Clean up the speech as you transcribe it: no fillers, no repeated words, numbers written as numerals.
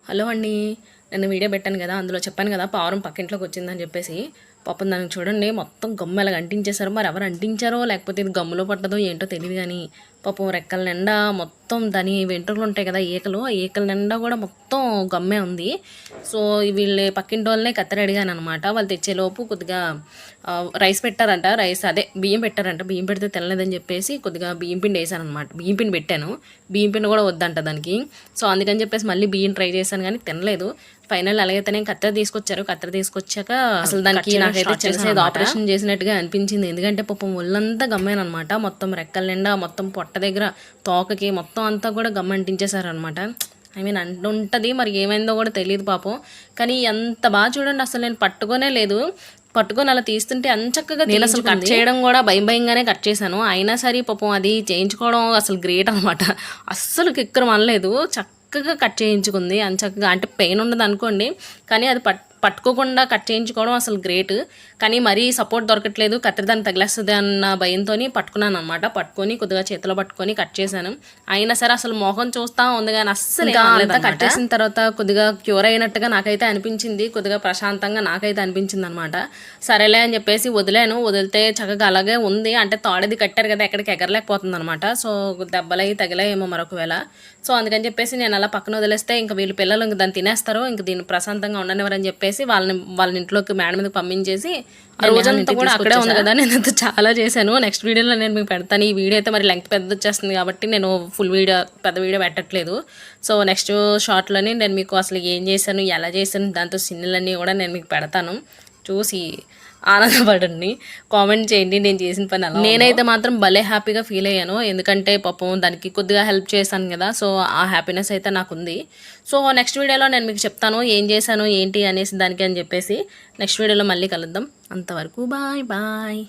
Hello అండి. నేను video పెట్టాను కదా, అందులో చెప్పాను కదా పావురం పక్కింట్లోకి వచ్చిందని చెప్పేసి. పాపం దానికి చూడండి మొత్తం గమ్ము ఎలాగ అంటించేశారు. మరి ఎవరు అంటించారో లేకపోతే ఇది గమ్ములో పట్టదో ఏంటో తెలియదు కానీ పాపం రెక్కల నిండా మొత్తం దాని వెంట్రుకలు ఉంటాయి కదా ఈకలు, ఆ ఈకల నిండా కూడా మొత్తం గమ్మే ఉంది. సో వీళ్ళు పక్కింటి వాళ్ళనే కత్తెర అడిగాను అనమాట. వాళ్ళు తెచ్చేలోపు కొద్దిగా రైస్ పెట్టారంట, రైస్ అదే బియ్యం పెట్టారంట. బియ్యం పెడితే తినలేదని చెప్పేసి కొద్దిగా బియ్యం పిండి వేసాను అనమాట. బియ్యం పిండి పెట్టాను, బియ్యం పిండి కూడా వద్దంట దానికి. సో అందుకని చెప్పేసి మళ్ళీ బియ్యం ట్రై చేశాను కానీ తినలేదు. ఫైనల్ అలాగైతేనే కత్తెర తీసుకొచ్చారు. కత్తెర తీసుకొచ్చాక అసలు దానికి నాకైతే చేసేది ఆపరేషన్ చేసినట్టుగా అనిపించింది. ఎందుకంటే పాపం ఒళ్ళంతా గమ్మేనమాట. మొత్తం రెక్కల నిండా మొత్తం పొట్ట దగ్గర తోకకి మొత్తం అంతా కూడా గమ్మ అంటించేశారనమాట. ఐ మీన్ అంటుంటుంది, మరి ఏమైందో కూడా తెలియదు పాపం. కానీ ఎంత బాగా చూడండి, అసలు నేను పట్టుకోనే లేదు. పట్టుకొని అలా తీస్తుంటే అంచక్కగా నేను అసలు కట్ చేయడం కూడా భయంగానే కట్ చేశాను. అయినా సరే పాపం అది చేయించుకోవడం అసలు గ్రేట్ అనమాట. అస్సలు కిక్కరం అనలేదు, చక్కగా కట్ చేయించుకుంది అంచక్కగా. అంటే పెయిన్ ఉండదు అనుకోండి, కానీ అది పట్టుకోకుండా కట్ చేయించుకోవడం అసలు గ్రేట్. కానీ మరీ సపోర్ట్ దొరకట్లేదు, కత్తిరి దాన్ని తగిలేస్తుంది అన్న భయంతో పట్టుకున్నాను అనమాట. పట్టుకొని కొద్దిగా చేతిలో పట్టుకొని కట్ చేశాను. అయినా సరే అసలు మొహం చూస్తూ ఉంది కానీ అస్సలు అంతా కట్ చేసిన తర్వాత కొద్దిగా క్యూర్ అయినట్టుగా నాకైతే అనిపించింది, కొద్దిగా ప్రశాంతంగా నాకైతే అనిపించింది అనమాట. సరేలే అని చెప్పేసి వదిలాను. వదిలితే చక్కగా అలాగే ఉంది. అంటే తాడేది కట్టారు కదా, ఎక్కడికి ఎగరలేకపోతుంది అనమాట. సో దెబ్బలవి తగిలాయేమో మరొకవేళ. సో అందుకని చెప్పేసి నేను అలా పక్కన వదిలేస్తే ఇంకా వీళ్ళు పిల్లలు ఇంక దాన్ని తినేస్తారు, ఇంక దీన్ని ప్రశాంతంగా ఉండనివ్వరని చెప్పేసి వాళ్ళ ఇంట్లోకి మేడ మీదకి పంపించేసి రోజంతా కూడా అక్కడే ఉంది కదా. నేను అంతా చాలా చేశాను. నెక్స్ట్ వీడియోలో నేను మీకు పెడతాను. ఈ వీడియో అయితే మరి లెంగ్త్ పెద్ద వచ్చేస్తుంది కాబట్టి నేను ఫుల్ వీడియో పెద్ద వీడియో పెట్టట్లేదు. సో నెక్స్ట్ షార్ట్లోని నేను మీకు అసలు ఏం చేశాను, ఎలా చేశాను, దాంతో సిన్నులన్నీ కూడా నేను మీకు పెడతాను. చూసి ఆనందపడండి, కామెంట్ చేయండి నేను చేసిన పని అలా. నేనైతే మాత్రం భలే హ్యాపీగా ఫీల్ అయ్యాను, ఎందుకంటే పాపం దానికి కొద్దిగా హెల్ప్ చేశాను కదా. సో ఆ హ్యాపీనెస్ అయితే నాకు ఉంది. సో నెక్స్ట్ వీడియోలో నేను మీకు చెప్తాను ఏం చేశాను ఏంటి అనేసి దానికి అని చెప్పేసి. నెక్స్ట్ వీడియోలో మళ్ళీ కలుద్దాం. అంతవరకు బాయ్ బాయ్.